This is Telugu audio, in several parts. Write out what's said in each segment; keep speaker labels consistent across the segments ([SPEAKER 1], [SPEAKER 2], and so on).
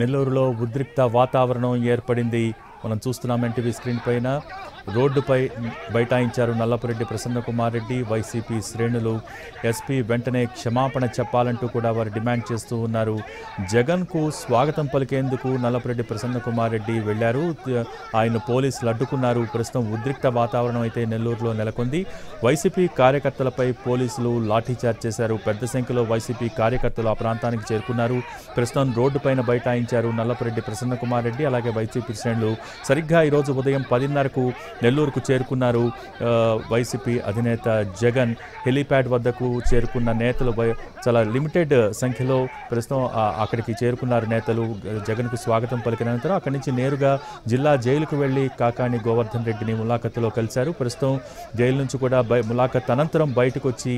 [SPEAKER 1] నెల్లూరులో ఉద్రిక్త వాతావరణం ఏర్పడింది. మనం చూస్తున్నాం ఎన్టీవీ స్క్రీన్ పైన. రోడ్డుపై బైఠాయించారు నల్లపురెడ్డి ప్రసన్నకుమార్ రెడ్డి. వైసీపీ శ్రేణులు ఎస్పీ వెంటనే క్షమాపణ చెప్పాలంటూ కూడా వారు డిమాండ్ చేస్తూ ఉన్నారు. జగన్కు స్వాగతం పలికేందుకు నల్లపురెడ్డి ప్రసన్నకుమార్ రెడ్డి వెళ్లారు. ఆయన పోలీసులు అడ్డుకున్నారు. ప్రస్తుతం ఉద్రిక్త వాతావరణం అయితే నెల్లూరులో నెలకొంది. వైసీపీ కార్యకర్తలపై పోలీసులు లాఠీచార్జ్ చేశారు. పెద్ద సంఖ్యలో వైసీపీ కార్యకర్తలు ఆ ప్రాంతానికి చేరుకున్నారు. ప్రస్తుతం రోడ్డుపైన బైఠాయించారు నల్లపురెడ్డి ప్రసన్నకుమార్ రెడ్డి. అలాగే వైసీపీ శ్రేణులు సరిగ్గా ఈరోజు ఉదయం 10:30కు నెల్లూరుకు చేరుకున్నారు. వైసీపీ అధినేత జగన్ హెలీప్యాడ్ వద్దకు చేరుకున్న నేతలు చాలా లిమిటెడ్ సంఖ్యలో ప్రస్తుతం అక్కడికి చేరుకున్నారు. నేతలు జగన్కు స్వాగతం పలికిన అనంతరం అక్కడి నుంచి నేరుగా జిల్లా జైలుకు వెళ్లి కాకాణి గోవర్ధన్ రెడ్డిని ములాఖత్తులో కలిశారు. ప్రస్తుతం జైలు నుంచి కూడా ములాఖత్ అనంతరం బయటకు వచ్చి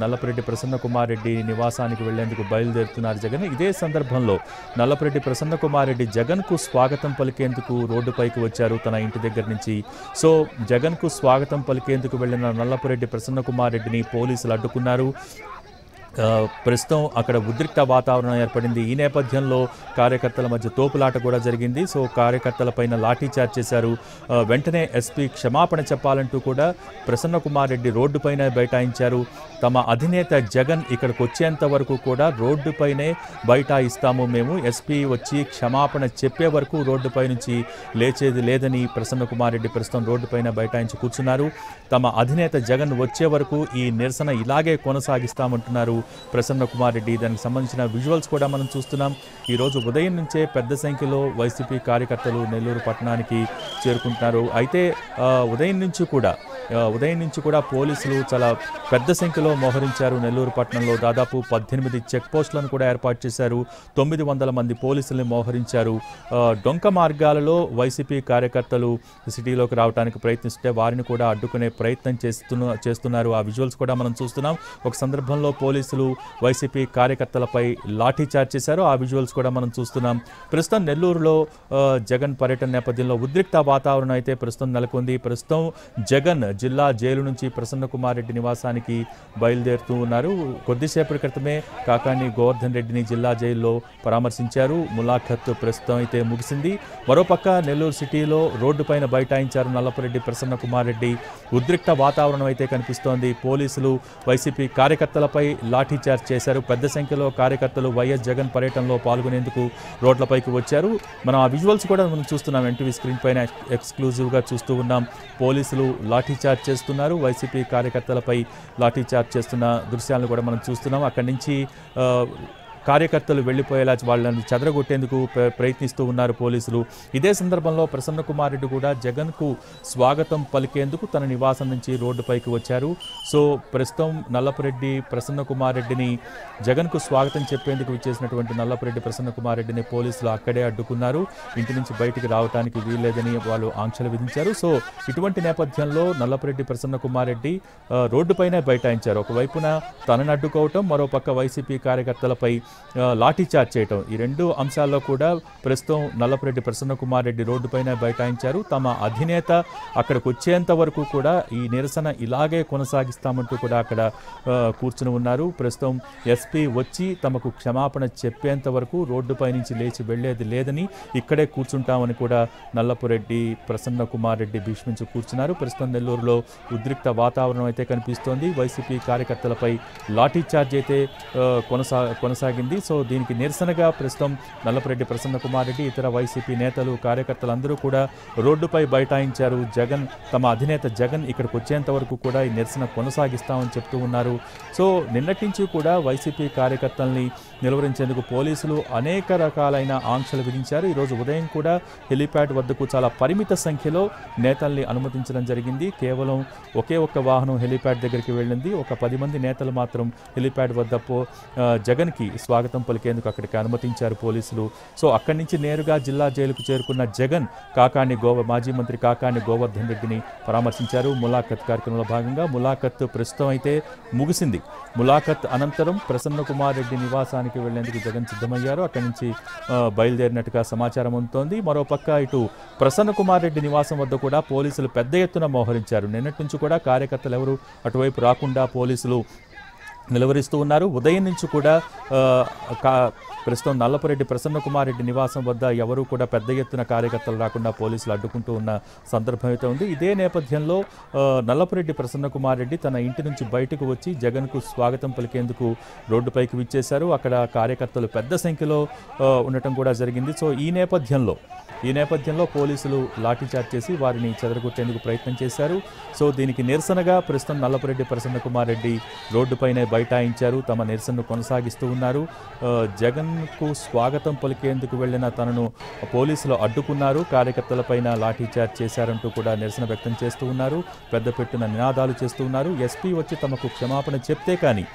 [SPEAKER 1] నల్లపురెడ్డి ప్రసన్నకుమార్ రెడ్డి నివాసానికి వెళ్లేందుకు బయలుదేరుతున్నారు జగన్. ఇదే సందర్భంలో నల్లపురెడ్డి ప్రసన్నకుమార్ రెడ్డి జగన్కు స్వాగతం పలికేందుకు రోడ్డుపైకి వచ్చారు తన ఇంటి దగ్గర నుంచి. సో జగన్కు స్వాగతం పలికేందుకు వెళ్లిన నల్లపురెడ్డి ప్రసన్నకుమార్ రెడ్డిని పోలీసులు అడ్డుకున్నారు. ప్రస్తుతం అక్కడ ఉద్రిక్త వాతావరణం ఏర్పడింది. ఈ నేపథ్యంలో కార్యకర్తల మధ్య తోపులాట కూడా జరిగింది. సో కార్యకర్తలపైన లాఠీచార్జ్ చేశారు. వెంటనే ఎస్పీ క్షమాపణ చెప్పాలంటూ కూడా ప్రసన్నకుమార్ రెడ్డి రోడ్డుపైన బైఠాయించారు. తమ అధినేత జగన్ ఇక్కడికి వచ్చేంత వరకు కూడా రోడ్డుపైనే బైఠాయిస్తాము మేము, ఎస్పీ వచ్చి క్షమాపణ చెప్పే వరకు రోడ్డుపై నుంచి లేచేది లేదని ప్రసన్నకుమార్ రెడ్డి ప్రస్తుతం రోడ్డుపైన బైఠాయించి కూర్చున్నారు. తమ అధినేత జగన్ వచ్చే వరకు ఈ నిరసన ఇలాగే కొనసాగిస్తామంటున్నారు ప్రసన్నకుమార్ రెడ్డి. దానికి సంబంధించిన విజువల్స్ కూడా మనం చూస్తున్నాం. ఈరోజు ఉదయం నుంచే పెద్ద సంఖ్యలో వైసీపీ కార్యకర్తలు నెల్లూరు పట్టణానికి చేరుకుంటున్నారు. అయితే ఉదయం నుంచి కూడా పోలీసులు చాలా పెద్ద సంఖ్యలో మోహరించారు. నెల్లూరు పట్టణంలో దాదాపు 18 చెక్ పోస్టులను కూడా ఏర్పాటు చేశారు. 900 మంది పోలీసుల్ని మోహరించారు. డొంక మార్గాలలో వైసీపీ కార్యకర్తలు సిటీలోకి రావడానికి ప్రయత్నిస్తుంటే వారిని కూడా అడ్డుకునే ప్రయత్నం చేస్తున్నారు. ఆ విజువల్స్ కూడా మనం చూస్తున్నాం. ఒక సందర్భంలో పోలీసులు వైసీపీ కార్యకర్తలపై లాఠీచార్జ్ చేశారు. ఆ విజువల్స్ కూడా మనం చూస్తున్నాం. ప్రస్తుతం నెల్లూరులో జగన్ పర్యటన నేపథ్యంలో ఉద్రిక్త వాతావరణం అయితే ప్రస్తుతం నెలకొంది. ప్రస్తుతం జగన్ జిల్లా జైలు నుంచి ప్రసన్నకుమార్ రెడ్డి నివాసానికి బయలుదేరుతూ ఉన్నారు. కొద్దిసేపటి క్రితమే కాకాణి గోవర్ధన్ రెడ్డిని జిల్లా జైల్లో పరామర్శించారు. ములాఖత్ ప్రస్తుతం అయితే ముగిసింది. మరోపక్క నెల్లూరు సిటీలో రోడ్డుపైన బైఠాయించారు నల్లపురెడ్డి ప్రసన్నకుమార్ రెడ్డి. ఉద్రిక్త వాతావరణం అయితే కనిపిస్తోంది. పోలీసులు వైసీపీ కార్యకర్తలపై లాఠీచార్జ్ చేశారు. పెద్ద సంఖ్యలో కార్యకర్తలు వైఎస్ జగన్ పర్యటనలో పాల్గొనేందుకు రోడ్లపైకి వచ్చారు. మనం ఆ విజువల్స్ కూడా మనం చూస్తున్నాం. ఎన్టీవీ స్క్రీన్ పైన ఎక్స్క్లూజివ్గా చూస్తూ ఉన్నాం. పోలీసులు లాఠీచార్జ్ చేస్తున్నారు. వైసీపీ కార్యకర్తలపై లాఠీచార్జ్ చేస్తున్న దృశ్యాలను కూడా మనం చూస్తున్నాం. అక్కడి నుంచి కార్యకర్తలు వెళ్లిపోయేలా వాళ్ళని చెదరగొట్టేందుకు ప్రయత్నిస్తూ ఉన్నారు పోలీసులు. ఇదే సందర్భంలో ప్రసన్నకుమార్ రెడ్డి కూడా జగన్కు స్వాగతం పలికేందుకు తన నివాసం నుంచి రోడ్డుపైకి వచ్చారు. సో ప్రస్తుతం నల్లపురెడ్డి ప్రసన్నకుమార్ రెడ్డిని జగన్కు స్వాగతం చెప్పేందుకు విచ్చేసినటువంటి నల్లపురెడ్డి ప్రసన్నకుమార్ రెడ్డిని పోలీసులు అక్కడే అడ్డుకున్నారు. ఇంటి నుంచి బయటికి రావడానికి వీల్లేదని వాళ్ళు ఆంక్షలు విధించారు. సో ఇటువంటి నేపథ్యంలో నల్లపురెడ్డి ప్రసన్నకుమార్ రెడ్డి రోడ్డుపైనే బైఠాయించారు. ఒకవైపున తనను అడ్డుకోవటం, మరోపక్క వైసీపీ కార్యకర్తలపై లాఠీచార్జ్ చేయటం, ఈ రెండు అంశాల్లో కూడా ప్రస్తుతం నల్లపురెడ్డి ప్రసన్నకుమార్ రెడ్డి రోడ్డుపైన బైఠాయించారు. తమ అధినేత అక్కడికి వచ్చేంత వరకు కూడా ఈ నిరసన ఇలాగే కొనసాగిస్తామంటూ కూడా అక్కడ కూర్చుని ఉన్నారు. ప్రస్తుతం ఎస్పీ వచ్చి తమకు క్షమాపణ చెప్పేంత వరకు రోడ్డుపై నుంచి లేచి వెళ్లేది లేదని, ఇక్కడే కూర్చుంటామని కూడా నల్లపురెడ్డి ప్రసన్నకుమార్ రెడ్డి భీష్మించి కూర్చున్నారు. ప్రస్తుతం నెల్లూరులో ఉద్రిక్త వాతావరణం అయితే కనిపిస్తోంది. వైసీపీ కార్యకర్తలపై లాఠీచార్జ్ అయితే కొనసాగింది. జరిగింది. సో దీనికి నిరసనగా ప్రస్తుతం నల్లపురెడ్డి ప్రసన్న కుమార్ రెడ్డి, ఇతర వైసీపీ నేతలు, కార్యకర్తలందరూ కూడా రోడ్డుపై బైఠాయించారు. జగన్, తమ అధినేత జగన్ ఇక్కడికి వచ్చేంత వరకు కూడా ఈ నిరసన కొనసాగిస్తామని చెప్తూ ఉన్నారు. సో నిన్నటి నుంచి కూడా వైసీపీ కార్యకర్తల్ని నిలువరించేందుకు పోలీసులు అనేక రకాలైన ఆంక్షలు విధించారు. ఈరోజు ఉదయం కూడా హెలీప్యాడ్ వద్దకు చాలా పరిమిత సంఖ్యలో నేతల్ని అనుమతించడం జరిగింది. కేవలం ఒకే ఒక్క వాహనం హెలీప్యాడ్ దగ్గరికి వెళ్ళింది. ఒక 10 మంది నేతలు మాత్రం హెలీప్యాడ్ వద్ద జగన్కి స్వాగతం పలికేందుకు అక్కడికి అనుమతించారు పోలీసులు. సో అక్కడి నుంచి నేరుగా జిల్లా జైలుకు చేరుకున్న జగన్ మాజీ మంత్రి కాకాని గోవర్ధన్ రెడ్డిని పరామర్శించారు. ములాఖత్ కార్యక్రమంలో భాగంగా ములాఖత్ ప్రస్తుతం అయితే ముగిసింది. ములాఖత్ అనంతరం ప్రసన్న కుమార్ రెడ్డి నివాసానికి వెళ్లేందుకు జగన్ సిద్ధమయ్యారు. అక్కడి నుంచి బయలుదేరినట్టుగా సమాచారం అందుతోంది. మరోపక్క ఇటు ప్రసన్న కుమార్ రెడ్డి నివాసం వద్ద కూడా పోలీసులు పెద్ద ఎత్తున మోహరించారు. నిన్నటి నుంచి కూడా కార్యకర్తలు ఎవరు అటువైపు రాకుండా పోలీసులు నిలువరిస్తూ ఉన్నారు. ఉదయం నుంచి కూడా ప్రస్తుతం నల్లపురెడ్డి ప్రసన్న కుమార్ రెడ్డి నివాసం వద్ద ఎవరూ కూడా పెద్ద ఎత్తున కార్యకర్తలు రాకుండా పోలీసులు అడ్డుకుంటూ ఉన్న సందర్భం అయితే ఉంది. ఇదే నేపథ్యంలో నల్లపురెడ్డి ప్రసన్న కుమార్ రెడ్డి తన ఇంటి నుంచి బయటకు వచ్చి జగన్కు స్వాగతం పలికేందుకు రోడ్డుపైకి విచ్చేశారు. అక్కడ కార్యకర్తలు పెద్ద సంఖ్యలో ఉండటం కూడా జరిగింది. సో ఈ నేపథ్యంలో పోలీసులు లాఠీచార్జ్ చేసి వారిని చెదరగొట్టేందుకు ప్రయత్నం చేశారు. సో దీనికి నిరసనగా ప్రస్తుతం నల్లపురెడ్డి ప్రసన్న కుమార్ రెడ్డి రోడ్డుపైనే బైఠాయించారు. తమ నిరసనను కొనసాగిస్తూ ఉన్నారు. జగన్కు స్వాగతం పలికేందుకు వెళ్లిన తనను పోలీసులు అడ్డుకున్నారు. కార్యకర్తలపైన లాఠీచార్జ్ చేశారంటూ కూడా నిరసన వ్యక్తం చేస్తూ ఉన్నారు. పెద్ద పెట్టున నినాదాలు చేస్తూ ఉన్నారు. ఎస్పీ వచ్చి తమకు క్షమాపణ చెప్తే కానీ